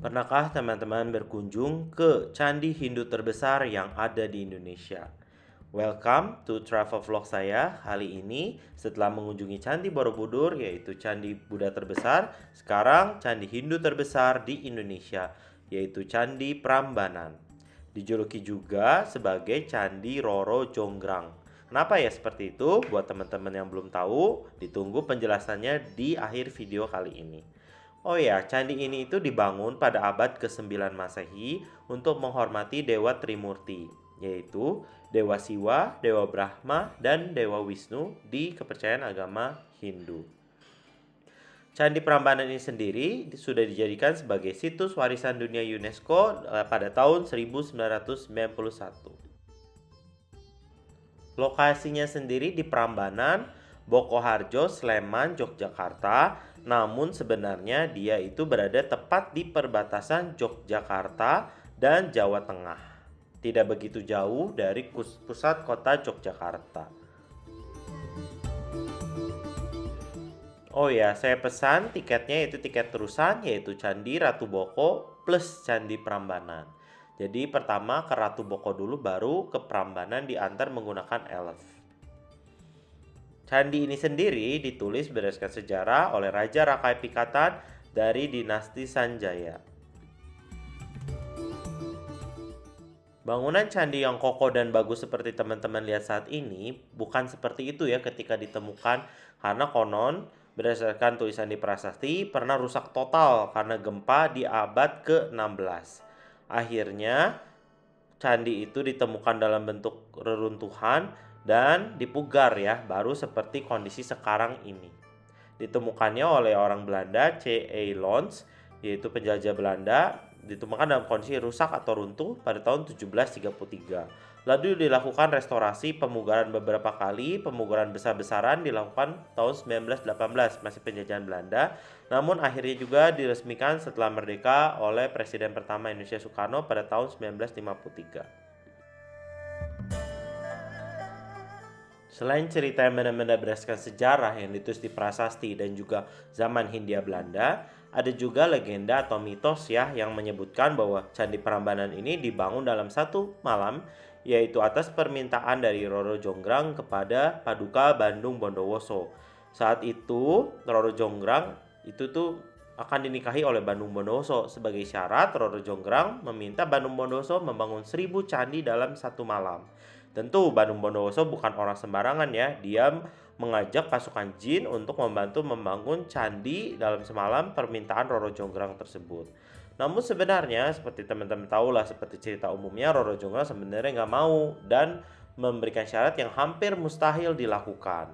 Pernahkah teman-teman berkunjung ke candi Hindu terbesar yang ada di Indonesia? Welcome to travel vlog saya. Kali ini setelah mengunjungi Candi Borobudur yaitu candi Buddha terbesar, sekarang candi Hindu terbesar di Indonesia yaitu Candi Prambanan. Dijuluki juga sebagai Candi Roro Jonggrang. Kenapa ya seperti itu? Buat teman-teman yang belum tahu, ditunggu penjelasannya di akhir video kali ini. Oh ya, candi ini itu dibangun pada abad ke-9 Masehi untuk menghormati Dewa Trimurti, yaitu Dewa Siwa, Dewa Brahma, dan Dewa Wisnu di kepercayaan agama Hindu. Candi Prambanan ini sendiri sudah dijadikan sebagai situs warisan dunia UNESCO pada tahun 1991. Lokasinya sendiri di Prambanan, Bokoharjo, Sleman, Yogyakarta. Namun sebenarnya dia itu berada tepat di perbatasan Yogyakarta dan Jawa Tengah. Tidak begitu jauh dari pusat kota Yogyakarta. Oh ya, saya pesan tiketnya itu tiket terusan yaitu Candi Ratu Boko plus Candi Prambanan. Jadi pertama ke Ratu Boko dulu baru ke Prambanan diantar menggunakan elf. Candi ini sendiri ditulis berdasarkan sejarah oleh Raja Rakai Pikatan dari dinasti Sanjaya. Bangunan candi yang kokoh dan bagus seperti teman-teman lihat saat ini bukan seperti itu ya ketika ditemukan, karena konon berdasarkan tulisan di prasasti pernah rusak total karena gempa di abad ke-16. Akhirnya candi itu ditemukan dalam bentuk reruntuhan dan dipugar ya, baru seperti kondisi sekarang ini. Ditemukannya oleh orang Belanda C.A. Lons, yaitu penjajah Belanda, ditemukan dalam kondisi rusak atau runtuh pada tahun 1733. Lalu dilakukan restorasi pemugaran beberapa kali, pemugaran besar-besaran dilakukan tahun 1918, masih penjajahan Belanda. Namun akhirnya juga diresmikan setelah merdeka oleh Presiden pertama Indonesia Soekarno pada tahun 1953. Selain cerita yang benar-benar berdasarkan sejarah yang ditulis di prasasti dan juga zaman Hindia Belanda, ada juga legenda atau mitos ya yang menyebutkan bahwa Candi Prambanan ini dibangun dalam satu malam, yaitu atas permintaan dari Roro Jonggrang kepada Paduka Bandung Bondowoso. Saat itu Roro Jonggrang itu tuh akan dinikahi oleh Bandung Bondowoso. Sebagai syarat, Roro Jonggrang meminta Bandung Bondowoso membangun 1000 candi dalam satu malam. Tentu Bandung Bondowoso bukan orang sembarangan ya. Dia mengajak pasukan jin untuk membantu membangun candi dalam semalam permintaan Roro Jonggrang tersebut. Namun sebenarnya seperti teman-teman tahu lah, seperti cerita umumnya, Roro Jonggrang sebenarnya nggak mau dan memberikan syarat yang hampir mustahil dilakukan.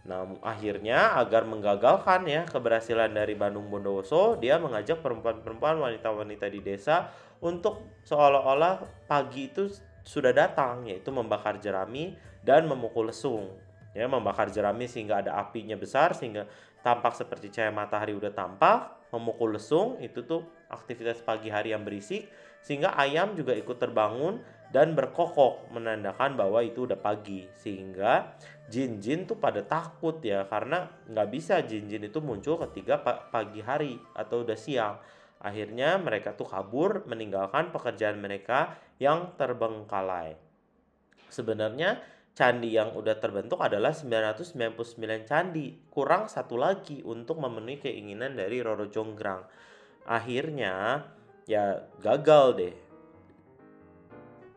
Nah, akhirnya agar menggagalkan ya keberhasilan dari Bandung Bondowoso, dia mengajak perempuan-perempuan, wanita-wanita di desa untuk seolah-olah pagi itu sudah datang, yaitu membakar jerami dan memukul lesung. Ya, membakar jerami sehingga ada apinya besar sehingga tampak seperti cahaya matahari udah tampak. Memukul lesung itu tuh aktivitas pagi hari yang berisik sehingga ayam juga ikut terbangun dan berkokok menandakan bahwa itu udah pagi, sehingga jin-jin tuh pada takut ya, karena nggak bisa jin-jin itu muncul ketika pagi hari atau udah siang. Akhirnya mereka tuh kabur meninggalkan pekerjaan mereka yang terbengkalai. Sebenarnya candi yang udah terbentuk adalah 999 candi, kurang satu lagi untuk memenuhi keinginan dari Roro Jonggrang. Akhirnya ya gagal deh.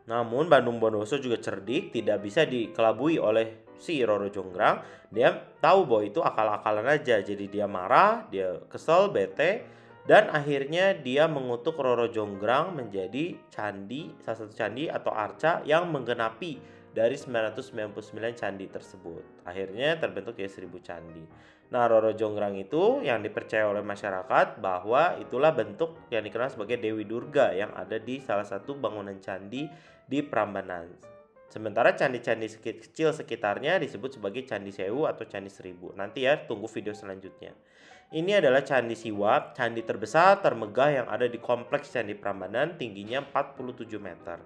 Namun Bandung Bondowoso juga cerdik, tidak bisa dikelabui oleh si Roro Jonggrang. Dia tahu bahwa itu akal-akalan aja, jadi dia marah, dia kesel, bete, dan akhirnya dia mengutuk Roro Jonggrang menjadi candi, salah satu candi atau arca yang menggenapi dari 999 candi tersebut. Akhirnya terbentuk jadi 1000 candi. Nah, Roro Jonggrang itu yang dipercaya oleh masyarakat bahwa itulah bentuk yang dikenal sebagai Dewi Durga yang ada di salah satu bangunan candi di Prambanan. Sementara candi-candi kecil sekitarnya disebut sebagai Candi Sewu atau Candi Seribu. Nanti ya, tunggu video selanjutnya. Ini adalah Candi Siwa, candi terbesar termegah yang ada di kompleks Candi Prambanan, tingginya 47 meter.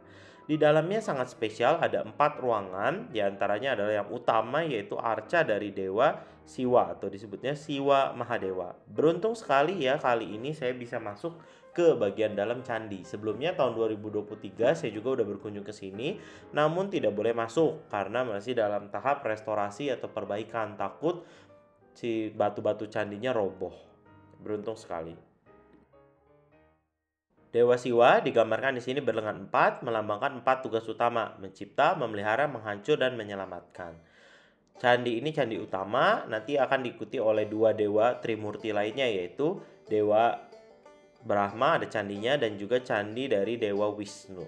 Di dalamnya sangat spesial, ada 4 ruangan, diantaranya adalah yang utama yaitu arca dari Dewa Siwa atau disebutnya Siwa Mahadewa. Beruntung sekali ya kali ini saya bisa masuk ke bagian dalam candi. Sebelumnya tahun 2023 saya juga udah berkunjung ke sini, namun tidak boleh masuk karena masih dalam tahap restorasi atau perbaikan. Takut si batu-batu candinya roboh. Beruntung sekali. Dewa Siwa digambarkan di sini berlengan 4, melambangkan 4 tugas utama: mencipta, memelihara, menghancur, dan menyelamatkan. Candi ini candi utama, nanti akan diikuti oleh 2 dewa Trimurti lainnya, yaitu Dewa Brahma ada candinya dan juga candi dari Dewa Wisnu.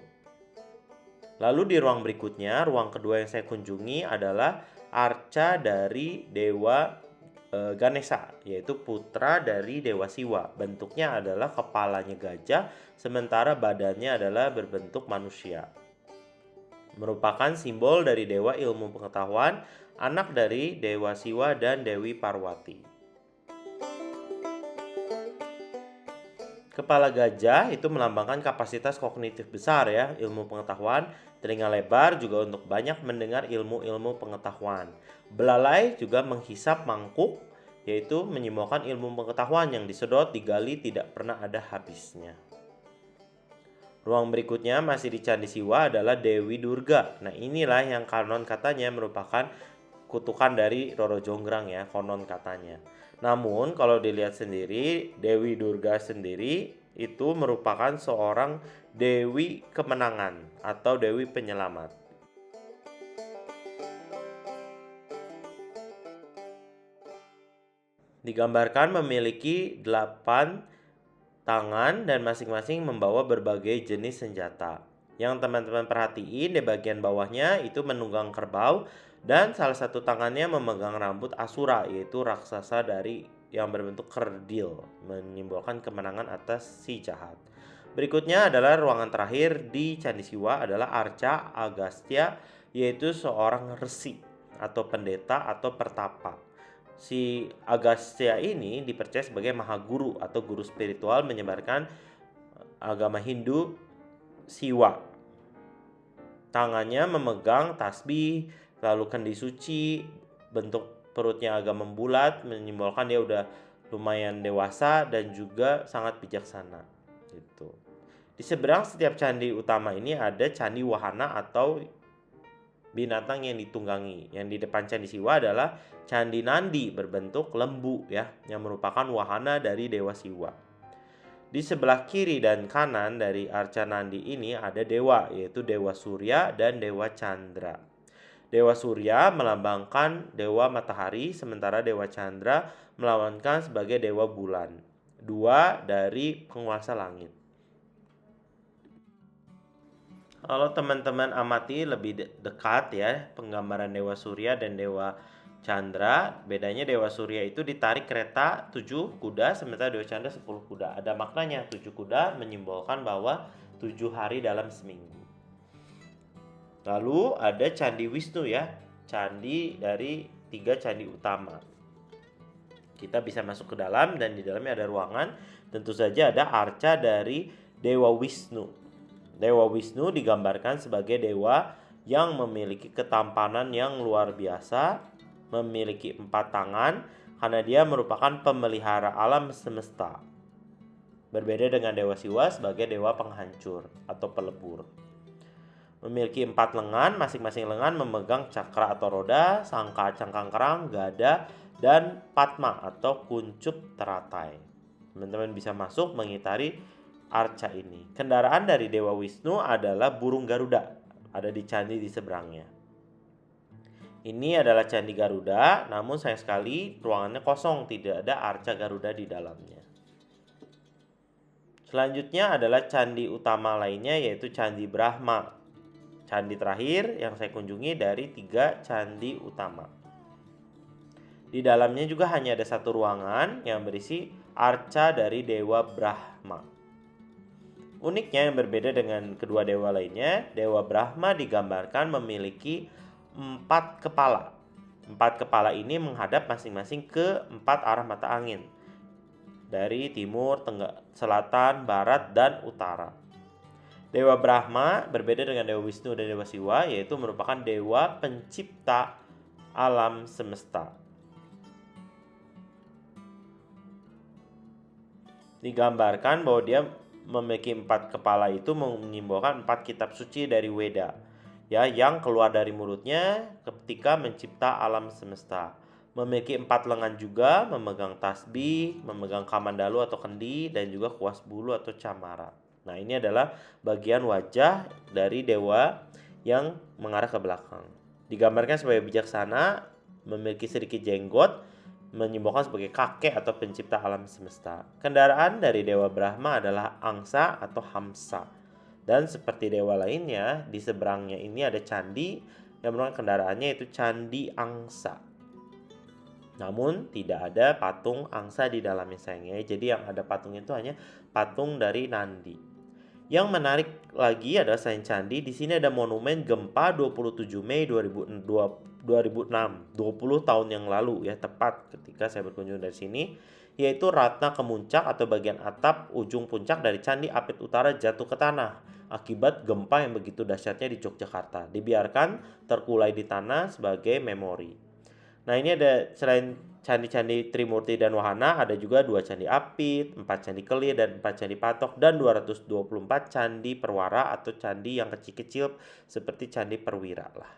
Lalu di ruang berikutnya, ruang kedua yang saya kunjungi adalah arca dari Dewa Ganesha, yaitu putra dari Dewa Siwa. Bentuknya adalah kepalanya gajah, sementara badannya adalah berbentuk manusia. Merupakan simbol dari Dewa Ilmu Pengetahuan, anak dari Dewa Siwa dan Dewi Parwati. Kepala gajah itu melambangkan kapasitas kognitif besar ya, ilmu pengetahuan. Telinga lebar juga untuk banyak mendengar ilmu-ilmu pengetahuan. Belalai juga menghisap mangkuk, yaitu menyimbolkan ilmu pengetahuan yang disedot, digali, tidak pernah ada habisnya. Ruang berikutnya masih di Candi Siwa adalah Dewi Durga. Nah inilah yang konon katanya merupakan kutukan dari Roro Jonggrang ya, konon katanya. Namun kalau dilihat sendiri, Dewi Durga sendiri itu merupakan seorang Dewi Kemenangan atau Dewi Penyelamat. Digambarkan memiliki 8 tangan dan masing-masing membawa berbagai jenis senjata. Yang teman-teman perhatiin di bagian bawahnya itu menunggang kerbau dan salah satu tangannya memegang rambut Asura, yaitu raksasa dari yang berbentuk kerdil, menyimbolkan kemenangan atas si jahat. Berikutnya adalah ruangan terakhir di Candi Siwa adalah Arca Agastya, yaitu seorang resi atau pendeta atau pertapa. Si Agastya ini dipercaya sebagai mahaguru atau guru spiritual menyebarkan agama Hindu Siwa. Tangannya memegang tasbih, lalu kendi suci, bentuk perutnya agak membulat, menyimbolkan dia udah lumayan dewasa dan juga sangat bijaksana. Gitu. Di seberang setiap candi utama ini ada candi wahana atau binatang yang ditunggangi. Yang di depan Candi Siwa adalah Candi Nandi berbentuk lembu ya, yang merupakan wahana dari Dewa Siwa. Di sebelah kiri dan kanan dari arca Nandi ini ada dewa, yaitu Dewa Surya dan Dewa Chandra. Dewa Surya melambangkan dewa matahari, sementara Dewa Chandra melambangkan sebagai dewa bulan, 2 dari penguasa langit. Kalau teman-teman amati lebih dekat ya penggambaran Dewa Surya dan Dewa Chandra, bedanya Dewa Surya itu ditarik kereta 7 kuda, sementara Dewa Chandra 10 kuda. Ada maknanya, 7 kuda menyimbolkan bahwa 7 hari dalam seminggu. Lalu ada Candi Wisnu ya, candi dari 3 candi utama. Kita bisa masuk ke dalam dan di dalamnya ada ruangan. Tentu saja ada arca dari Dewa Wisnu. Dewa Wisnu digambarkan sebagai dewa yang memiliki ketampanan yang luar biasa, memiliki 4 tangan karena dia merupakan pemelihara alam semesta. Berbeda dengan Dewa Siwa sebagai dewa penghancur atau pelebur. Memiliki 4 lengan, masing-masing lengan memegang cakra atau roda, sangka cangkang kerang, gada, dan patma atau kuncup teratai. Teman-teman bisa masuk mengitari arca ini. Kendaraan dari Dewa Wisnu adalah burung Garuda, ada di candi di seberangnya. Ini adalah Candi Garuda, namun sayang sekali ruangannya kosong, tidak ada arca Garuda di dalamnya. Selanjutnya adalah candi utama lainnya yaitu Candi Brahma. Candi terakhir yang saya kunjungi dari 3 candi utama. Di dalamnya juga hanya ada 1 ruangan yang berisi arca dari Dewa Brahma. Uniknya yang berbeda dengan kedua dewa lainnya, Dewa Brahma digambarkan memiliki 4 kepala. 4 kepala ini menghadap masing-masing ke 4 arah mata angin. Dari timur, selatan, barat, dan utara. Dewa Brahma berbeda dengan Dewa Wisnu dan Dewa Siwa, yaitu merupakan dewa pencipta alam semesta. Digambarkan bahwa dia memiliki 4 kepala, itu menyimbolkan 4 kitab suci dari Weda, ya, yang keluar dari mulutnya ketika mencipta alam semesta. Memiliki 4 lengan juga, memegang tasbih, memegang kamandalu atau kendi, dan juga kuas bulu atau camara. Nah, ini adalah bagian wajah dari dewa yang mengarah ke belakang. Digambarkan sebagai bijaksana, memiliki sedikit jenggot, menyimbolkan sebagai kakek atau pencipta alam semesta. Kendaraan dari Dewa Brahma adalah angsa atau hamsa. Dan seperti dewa lainnya, di seberangnya ini ada candi yang merupakan kendaraannya, yaitu Candi Angsa. Namun tidak ada patung angsa di dalamnya sayangnya. Jadi yang ada patungnya itu hanya patung dari Nandi. Yang menarik lagi adalah selain candi, di sini ada monumen gempa 27 Mei 2006, 20 tahun yang lalu ya, tepat ketika saya berkunjung dari sini, yaitu Ratna Kemuncak atau bagian atap ujung puncak dari Candi Apit Utara jatuh ke tanah akibat gempa yang begitu dahsyatnya di Yogyakarta. Dibiarkan terkulai di tanah sebagai memori. Nah, ini ada selain candi-candi Trimurti dan Wahana, ada juga 2 candi Apit, 4 candi Kelir, dan 4 candi Patok, dan 224 candi Perwara atau candi yang kecil-kecil seperti Candi Perwira lah.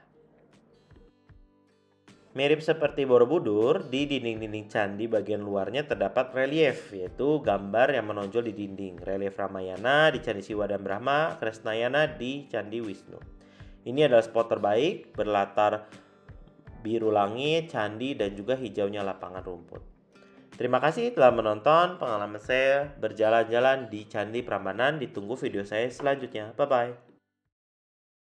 Mirip seperti Borobudur, di dinding-dinding candi bagian luarnya terdapat relief, yaitu gambar yang menonjol di dinding. Relief Ramayana di Candi Siwa dan Brahma, Kresnayana di Candi Wisnu. Ini adalah spot terbaik berlatar biru langit, candi, dan juga hijaunya lapangan rumput. Terima kasih telah menonton pengalaman saya berjalan-jalan di Candi Prambanan. Ditunggu video saya selanjutnya. Bye-bye.